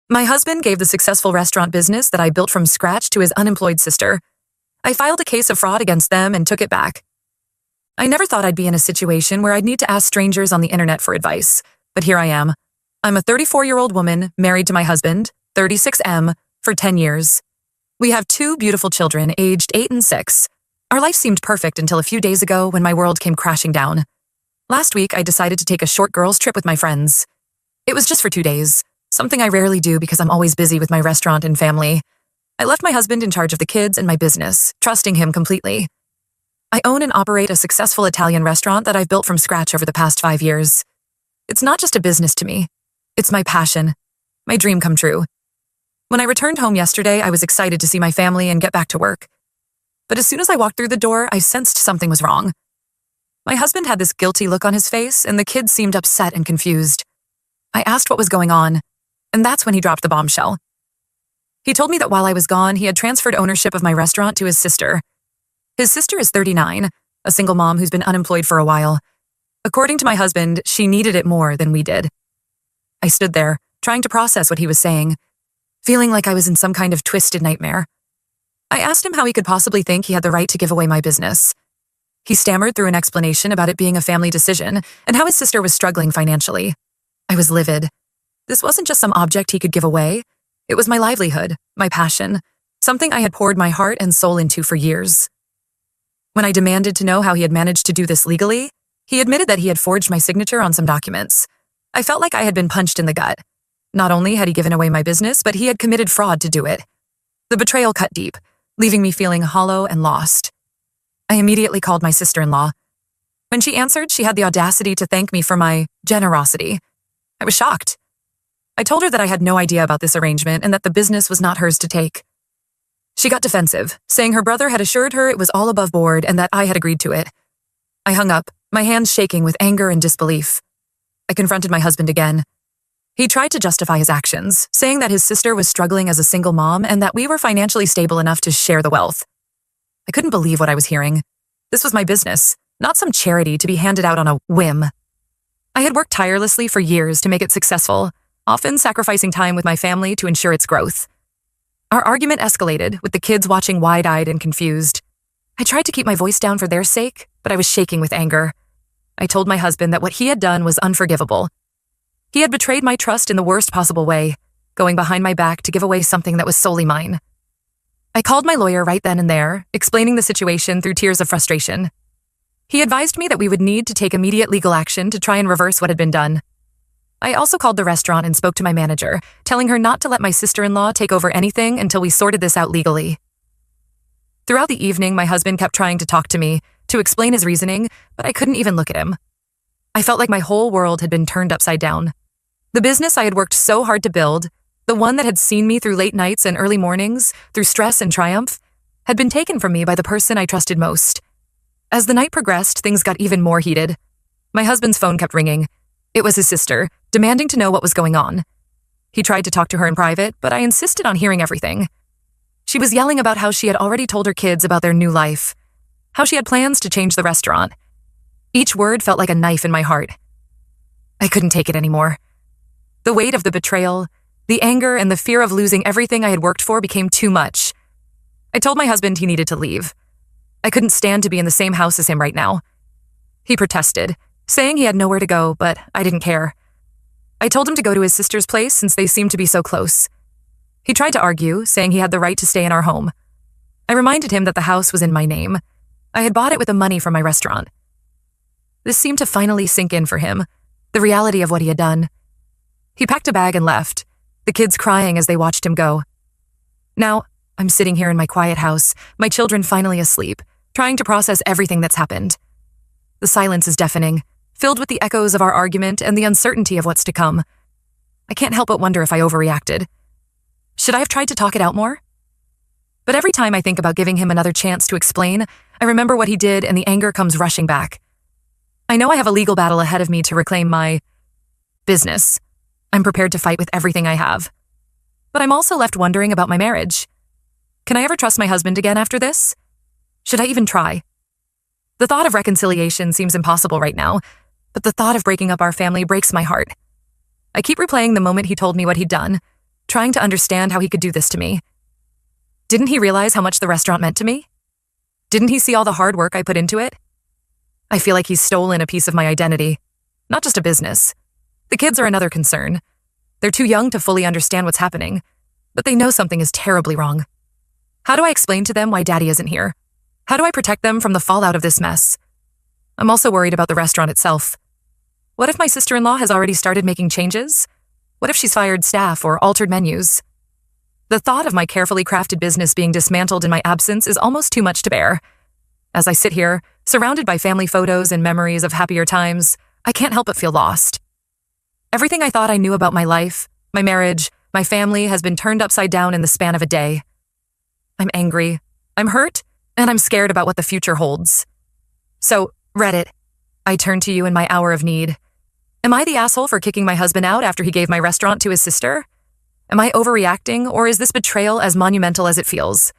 My husband gave the successful restaurant business that I built from scratch to his unemployed sister. I filed a case of fraud against them and took it back. I never thought I'd be in a situation where I'd need to ask strangers on the internet for advice, but here I am. I'm a 34-year-old woman married to my husband, 36M, for 10 years. We have 2 beautiful children, aged 8 and 6. Our life seemed perfect until a few days ago when my world came crashing down. Last week, I decided to take a short girls' trip with my friends. It was just for 2 days, something I rarely do because I'm always busy with my restaurant and family. I left my husband in charge of the kids and my business, trusting him completely. I own and operate a successful Italian restaurant that I've built from scratch over the past 5 years. It's not just a business to me. It's my passion, my dream come true. When I returned home yesterday, I was excited to see my family and get back to work. But as soon as I walked through the door, I sensed something was wrong. My husband had this guilty look on his face, and the kids seemed upset and confused. I asked what was going on, and that's when he dropped the bombshell. He told me that while I was gone, he had transferred ownership of my restaurant to his sister. His sister is 39, a single mom who's been unemployed for a while. According to my husband, she needed it more than we did. I stood there, trying to process what he was saying, feeling like I was in some kind of twisted nightmare. I asked him how he could possibly think he had the right to give away my business. He stammered through an explanation about it being a family decision and how his sister was struggling financially. I was livid. This wasn't just some object he could give away. It was my livelihood, my passion, something I had poured my heart and soul into for years. When I demanded to know how he had managed to do this legally, he admitted that he had forged my signature on some documents. I felt like I had been punched in the gut. Not only had he given away my business, but he had committed fraud to do it. The betrayal cut deep, leaving me feeling hollow and lost. I immediately called my sister-in-law. When she answered, she had the audacity to thank me for my generosity. I was shocked. I told her that I had no idea about this arrangement and that the business was not hers to take. She got defensive, saying her brother had assured her it was all above board and that I had agreed to it. I hung up, my hands shaking with anger and disbelief. I confronted my husband again. He tried to justify his actions, saying that his sister was struggling as a single mom and that we were financially stable enough to share the wealth. I couldn't believe what I was hearing. This was my business, not some charity to be handed out on a whim. I had worked tirelessly for years to make it successful, often sacrificing time with my family to ensure its growth. Our argument escalated, with the kids watching wide-eyed and confused. I tried to keep my voice down for their sake, but I was shaking with anger. I told my husband that what he had done was unforgivable. He had betrayed my trust in the worst possible way, going behind my back to give away something that was solely mine. I called my lawyer right then and there, explaining the situation through tears of frustration. He advised me that we would need to take immediate legal action to try and reverse what had been done. I also called the restaurant and spoke to my manager, telling her not to let my sister-in-law take over anything until we sorted this out legally. Throughout the evening, my husband kept trying to talk to me, to explain his reasoning, but I couldn't even look at him. I felt like my whole world had been turned upside down. The business I had worked so hard to build, the one that had seen me through late nights and early mornings, through stress and triumph, had been taken from me by the person I trusted most. As the night progressed, things got even more heated. My husband's phone kept ringing. It was his sister, demanding to know what was going on. He tried to talk to her in private, but I insisted on hearing everything. She was yelling about how she had already told her kids about their new life, how she had plans to change the restaurant. Each word felt like a knife in my heart. I couldn't take it anymore. The weight of the betrayal, the anger, and the fear of losing everything I had worked for became too much. I told my husband he needed to leave. I couldn't stand to be in the same house as him right now. He protested, saying he had nowhere to go, but I didn't care. I told him to go to his sister's place since they seemed to be so close. He tried to argue, saying he had the right to stay in our home. I reminded him that the house was in my name. I had bought it with the money from my restaurant. This seemed to finally sink in for him, the reality of what he had done. He packed a bag and left, the kids crying as they watched him go. Now, I'm sitting here in my quiet house, my children finally asleep, trying to process everything that's happened. The silence is deafening, filled with the echoes of our argument and the uncertainty of what's to come. I can't help but wonder if I overreacted. Should I have tried to talk it out more? But every time I think about giving him another chance to explain, I remember what he did and the anger comes rushing back. I know I have a legal battle ahead of me to reclaim my business. I'm prepared to fight with everything I have. But I'm also left wondering about my marriage. Can I ever trust my husband again after this? Should I even try? The thought of reconciliation seems impossible right now, but the thought of breaking up our family breaks my heart. I keep replaying the moment he told me what he'd done, trying to understand how he could do this to me. Didn't he realize how much the restaurant meant to me? Didn't he see all the hard work I put into it? I feel like he's stolen a piece of my identity, not just a business. The kids are another concern. They're too young to fully understand what's happening, but they know something is terribly wrong. How do I explain to them why Daddy isn't here? How do I protect them from the fallout of this mess? I'm also worried about the restaurant itself. What if my sister-in-law has already started making changes? What if she's fired staff or altered menus? The thought of my carefully crafted business being dismantled in my absence is almost too much to bear. As I sit here, surrounded by family photos and memories of happier times, I can't help but feel lost. Everything I thought I knew about my life, my marriage, my family has been turned upside down in the span of a day. I'm angry, I'm hurt, and I'm scared about what the future holds. So, Reddit, I turn to you in my hour of need. Am I the asshole for kicking my husband out after he gave my restaurant to his sister? Am I overreacting, or is this betrayal as monumental as it feels?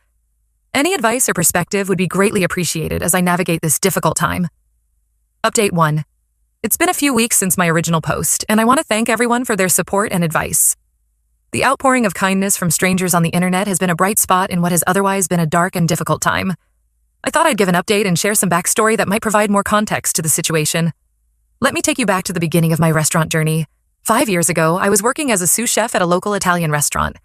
Any advice or perspective would be greatly appreciated as I navigate this difficult time. Update 1. It's been a few weeks since my original post, and I want to thank everyone for their support and advice. The outpouring of kindness from strangers on the internet has been a bright spot in what has otherwise been a dark and difficult time. I thought I'd give an update and share some backstory that might provide more context to the situation. Let me take you back to the beginning of my restaurant journey. 5 years ago, I was working as a sous chef at a local Italian restaurant.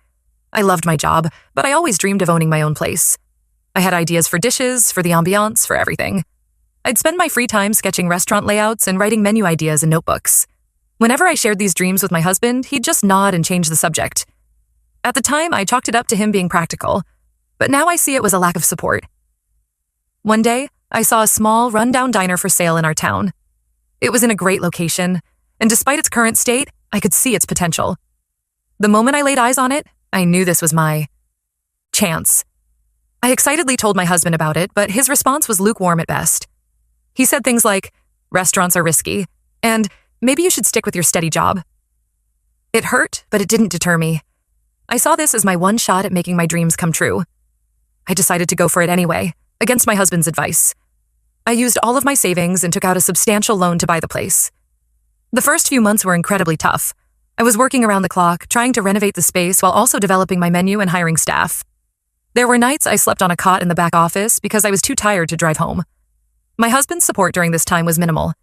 I loved my job, but I always dreamed of owning my own place. I had ideas for dishes, for the ambiance, for everything. I'd spend my free time sketching restaurant layouts and writing menu ideas in notebooks. Whenever I shared these dreams with my husband, he'd just nod and change the subject. At the time, I chalked it up to him being practical, but now I see it was a lack of support. One day, I saw a small, run-down diner for sale in our town. It was in a great location, and despite its current state, I could see its potential. The moment I laid eyes on it, I knew this was my chance. I excitedly told my husband about it, but his response was lukewarm at best. He said things like, "Restaurants are risky," and "maybe you should stick with your steady job." It hurt, but it didn't deter me. I saw this as my one shot at making my dreams come true. I decided to go for it anyway, against my husband's advice. I used all of my savings and took out a substantial loan to buy the place. The first few months were incredibly tough. I was working around the clock, trying to renovate the space while also developing my menu and hiring staff. There were nights I slept on a cot in the back office because I was too tired to drive home. My husband's support during this time was minimal.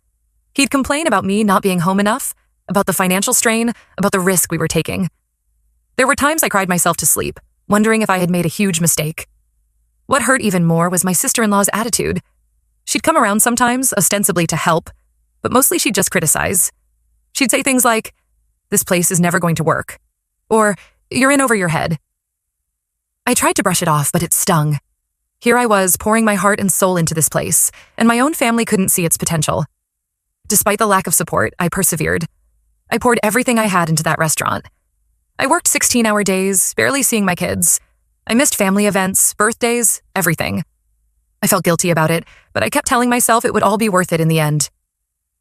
He'd complain about me not being home enough, about the financial strain, about the risk we were taking. There were times I cried myself to sleep, wondering if I had made a huge mistake. What hurt even more was my sister-in-law's attitude. She'd come around sometimes, ostensibly to help, but mostly she'd just criticize. She'd say things like, "This place is never going to work," or "You're in over your head." I tried to brush it off, but it stung. Here I was, pouring my heart and soul into this place, and my own family couldn't see its potential. Despite the lack of support, I persevered. I poured everything I had into that restaurant. I worked 16-hour days, barely seeing my kids. I missed family events, birthdays, everything. I felt guilty about it, but I kept telling myself it would all be worth it in the end.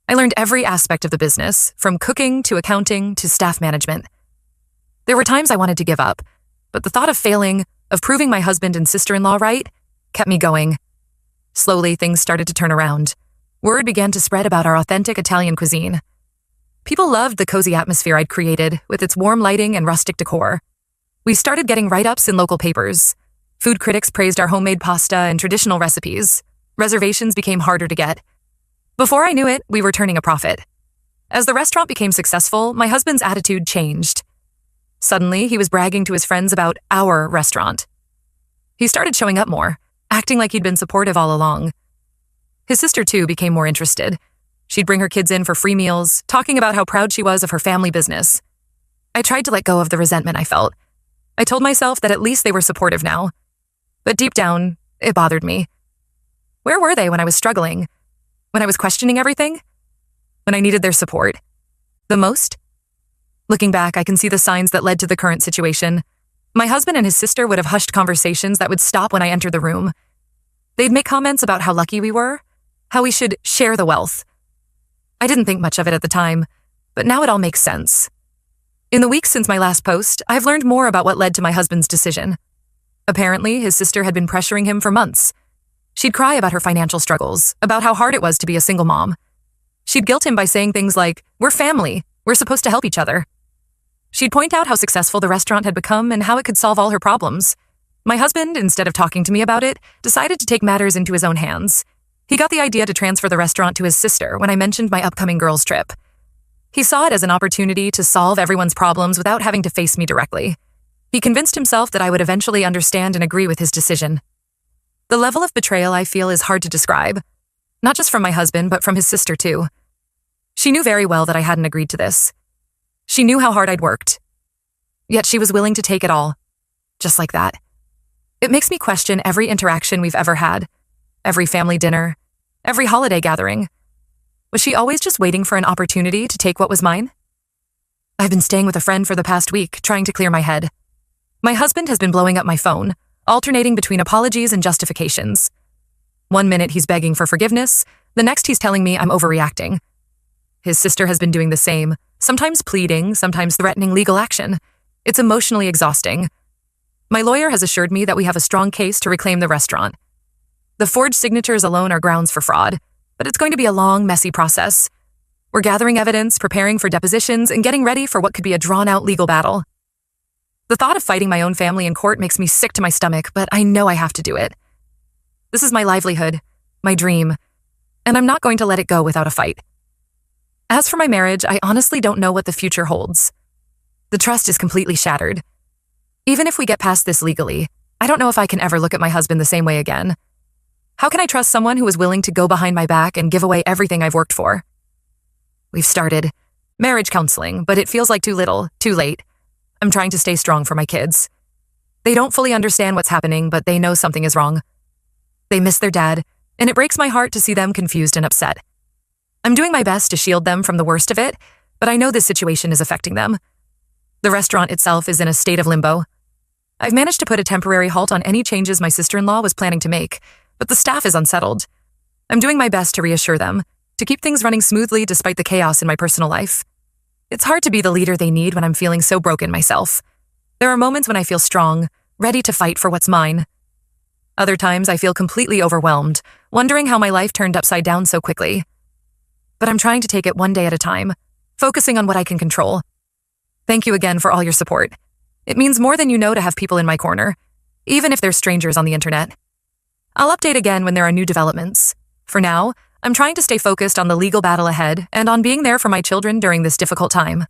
I learned every aspect of the business, from cooking to accounting to staff management. There were times I wanted to give up, but the thought of failing, of proving my husband and sister-in-law right, kept me going. Slowly, things started to turn around. Word began to spread about our authentic Italian cuisine. People loved the cozy atmosphere I'd created, with its warm lighting and rustic decor. We started getting write-ups in local papers. Food critics praised our homemade pasta and traditional recipes. Reservations became harder to get. Before I knew it, we were turning a profit. As the restaurant became successful, my husband's attitude changed. Suddenly, he was bragging to his friends about our restaurant. He started showing up more, acting like he'd been supportive all along. His sister, too, became more interested. She'd bring her kids in for free meals, talking about how proud she was of her family business. I tried to let go of the resentment I felt. I told myself that at least they were supportive now. But deep down, it bothered me. Where were they when I was struggling? When I was questioning everything? When I needed their support? The most? Looking back, I can see the signs that led to the current situation. My husband and his sister would have hushed conversations that would stop when I entered the room. They'd make comments about how lucky we were, how we should share the wealth. I didn't think much of it at the time, but now it all makes sense. In the weeks since my last post, I've learned more about what led to my husband's decision. Apparently, his sister had been pressuring him for months. She'd cry about her financial struggles, about how hard it was to be a single mom. She'd guilt him by saying things like, "We're family, we're supposed to help each other." She'd point out how successful the restaurant had become and how it could solve all her problems. My husband, instead of talking to me about it, decided to take matters into his own hands. He got the idea to transfer the restaurant to his sister when I mentioned my upcoming girls' trip. He saw it as an opportunity to solve everyone's problems without having to face me directly. He convinced himself that I would eventually understand and agree with his decision. The level of betrayal I feel is hard to describe, not just from my husband, but from his sister too. She knew very well that I hadn't agreed to this. She knew how hard I'd worked. Yet she was willing to take it all, just like that. It makes me question every interaction we've ever had, every family dinner, every holiday gathering. Was she always just waiting for an opportunity to take what was mine? I've been staying with a friend for the past week, trying to clear my head. My husband has been blowing up my phone, alternating between apologies and justifications. One minute he's begging for forgiveness, the next he's telling me I'm overreacting. His sister has been doing the same, sometimes pleading, sometimes threatening legal action. It's emotionally exhausting. My lawyer has assured me that we have a strong case to reclaim the restaurant. The forged signatures alone are grounds for fraud, but it's going to be a long, messy process. We're gathering evidence, preparing for depositions, and getting ready for what could be a drawn-out legal battle. The thought of fighting my own family in court makes me sick to my stomach, but I know I have to do it. This is my livelihood, my dream, and I'm not going to let it go without a fight. As for my marriage, I honestly don't know what the future holds. The trust is completely shattered. Even if we get past this legally, I don't know if I can ever look at my husband the same way again. How can I trust someone who is willing to go behind my back and give away everything I've worked for? We've started marriage counseling, but it feels like too little, too late. I'm trying to stay strong for my kids. They don't fully understand what's happening, but they know something is wrong. They miss their dad, and it breaks my heart to see them confused and upset. I'm doing my best to shield them from the worst of it, but I know this situation is affecting them. The restaurant itself is in a state of limbo. I've managed to put a temporary halt on any changes my sister-in-law was planning to make, but the staff is unsettled. I'm doing my best to reassure them, to keep things running smoothly despite the chaos in my personal life. It's hard to be the leader they need when I'm feeling so broken myself. There are moments when I feel strong, ready to fight for what's mine. Other times I feel completely overwhelmed, wondering how my life turned upside down so quickly. But I'm trying to take it one day at a time, focusing on what I can control. Thank you again for all your support. It means more than you know to have people in my corner, even if they're strangers on the internet. I'll update again when there are new developments. For now, I'm trying to stay focused on the legal battle ahead and on being there for my children during this difficult time.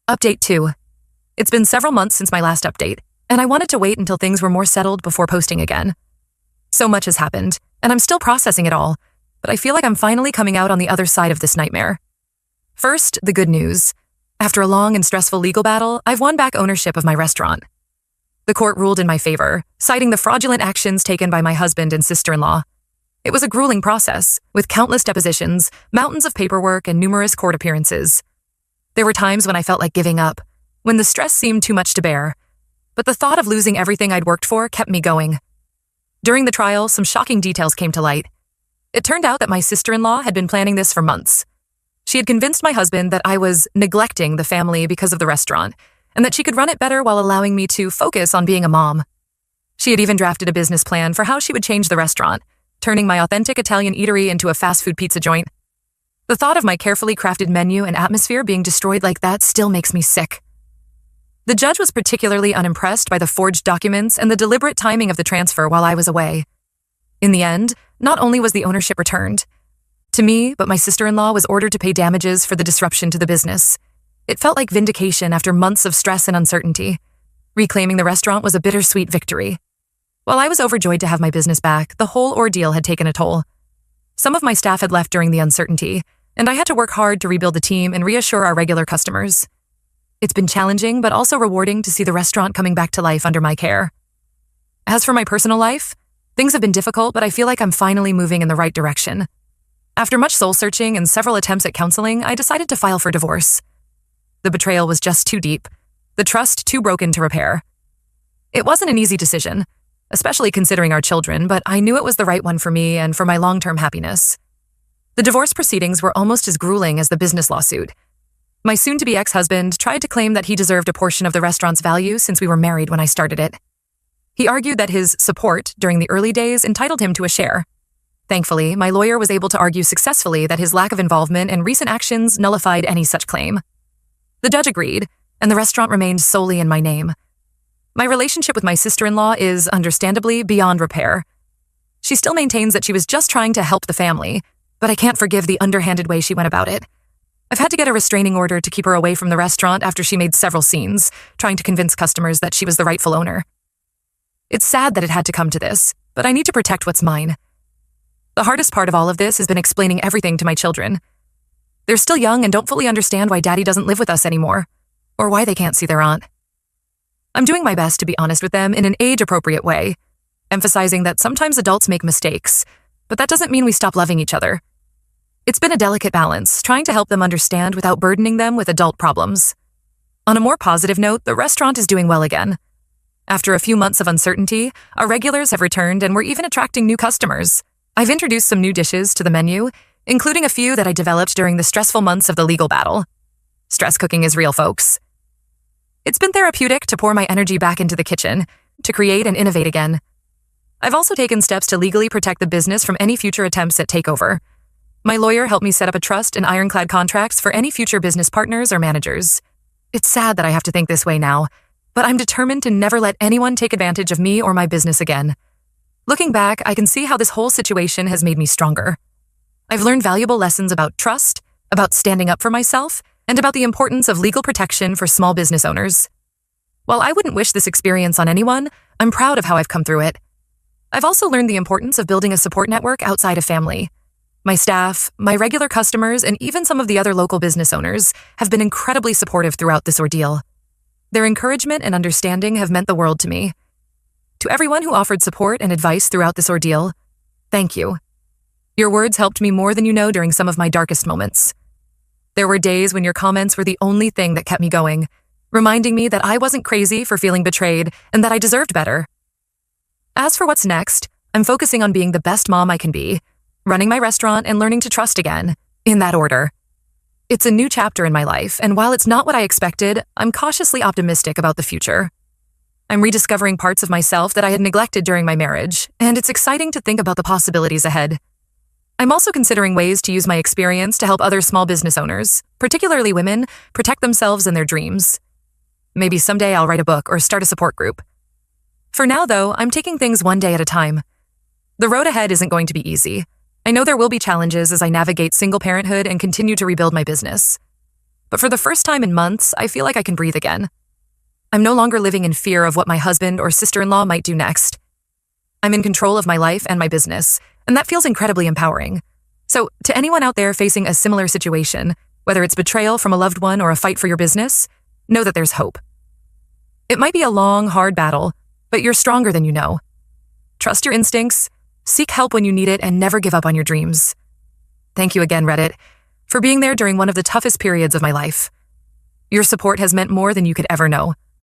Update 2. It's been several months since my last update, and I wanted to wait until things were more settled before posting again. So much has happened, and I'm still processing it all, but I feel like I'm finally coming out on the other side of this nightmare. First, the good news. After a long and stressful legal battle, I've won back ownership of my restaurant. The court ruled in my favor, citing the fraudulent actions taken by my husband and sister-in-law. It was a grueling process, with countless depositions, mountains of paperwork, and numerous court appearances. There were times when I felt like giving up, when the stress seemed too much to bear. But the thought of losing everything I'd worked for kept me going. During the trial, some shocking details came to light. It turned out that my sister-in-law had been planning this for months. She had convinced my husband that I was neglecting the family because of the restaurant, and that she could run it better while allowing me to focus on being a mom. She had even drafted a business plan for how she would change the restaurant, turning my authentic Italian eatery into a fast food pizza joint. The thought of my carefully crafted menu and atmosphere being destroyed like that still makes me sick. The judge was particularly unimpressed by the forged documents and the deliberate timing of the transfer while I was away. In the end, not only was the ownership returned to me, but my sister-in-law was ordered to pay damages for the disruption to the business. It felt like vindication after months of stress and uncertainty. Reclaiming the restaurant was a bittersweet victory. While I was overjoyed to have my business back, the whole ordeal had taken a toll. Some of my staff had left during the uncertainty, and I had to work hard to rebuild the team and reassure our regular customers. It's been challenging, but also rewarding to see the restaurant coming back to life under my care. As for my personal life, things have been difficult, but I feel like I'm finally moving in the right direction. After much soul-searching and several attempts at counseling, I decided to file for divorce. The betrayal was just too deep, the trust too broken to repair. It wasn't an easy decision, especially considering our children, but I knew it was the right one for me and for my long-term happiness. The divorce proceedings were almost as grueling as the business lawsuit. My soon-to-be ex-husband tried to claim that he deserved a portion of the restaurant's value since we were married when I started it. He argued that his support during the early days entitled him to a share. Thankfully, my lawyer was able to argue successfully that his lack of involvement and recent actions nullified any such claim. The judge agreed, and the restaurant remained solely in my name. My relationship with my sister-in-law is, understandably, beyond repair. She still maintains that she was just trying to help the family, but I can't forgive the underhanded way she went about it. I've had to get a restraining order to keep her away from the restaurant after she made several scenes, trying to convince customers that she was the rightful owner. It's sad that it had to come to this, but I need to protect what's mine. The hardest part of all of this has been explaining everything to my children. They're still young and don't fully understand why Daddy doesn't live with us anymore, or why they can't see their aunt. I'm doing my best to be honest with them in an age-appropriate way, emphasizing that sometimes adults make mistakes, but that doesn't mean we stop loving each other. It's been a delicate balance, trying to help them understand without burdening them with adult problems. On a more positive note, the restaurant is doing well again. After a few months of uncertainty, our regulars have returned and we're even attracting new customers. I've introduced some new dishes to the menu, including a few that I developed during the stressful months of the legal battle. Stress cooking is real, folks. It's been therapeutic to pour my energy back into the kitchen, to create and innovate again. I've also taken steps to legally protect the business from any future attempts at takeover. My lawyer helped me set up a trust and ironclad contracts for any future business partners or managers. It's sad that I have to think this way now, but I'm determined to never let anyone take advantage of me or my business again. Looking back, I can see how this whole situation has made me stronger. I've learned valuable lessons about trust, about standing up for myself, and about the importance of legal protection for small business owners. While I wouldn't wish this experience on anyone, I'm proud of how I've come through it. I've also learned the importance of building a support network outside of family. My staff, my regular customers, and even some of the other local business owners have been incredibly supportive throughout this ordeal. Their encouragement and understanding have meant the world to me. To everyone who offered support and advice throughout this ordeal, thank you. Your words helped me more than you know during some of my darkest moments. There were days when your comments were the only thing that kept me going, reminding me that I wasn't crazy for feeling betrayed and that I deserved better. As for what's next, I'm focusing on being the best mom I can be, running my restaurant and learning to trust again, in that order. It's a new chapter in my life, and while it's not what I expected, I'm cautiously optimistic about the future. I'm rediscovering parts of myself that I had neglected during my marriage, and it's exciting to think about the possibilities ahead. I'm also considering ways to use my experience to help other small business owners, particularly women, protect themselves and their dreams. Maybe someday I'll write a book or start a support group. For now, though, I'm taking things one day at a time. The road ahead isn't going to be easy. I know there will be challenges as I navigate single parenthood and continue to rebuild my business. But for the first time in months, I feel like I can breathe again. I'm no longer living in fear of what my husband or sister-in-law might do next. I'm in control of my life and my business, and that feels incredibly empowering. So, to anyone out there facing a similar situation, whether it's betrayal from a loved one or a fight for your business, know that there's hope. It might be a long, hard battle, but you're stronger than you know. Trust your instincts, seek help when you need it, and never give up on your dreams. Thank you again, Reddit, for being there during one of the toughest periods of my life. Your support has meant more than you could ever know.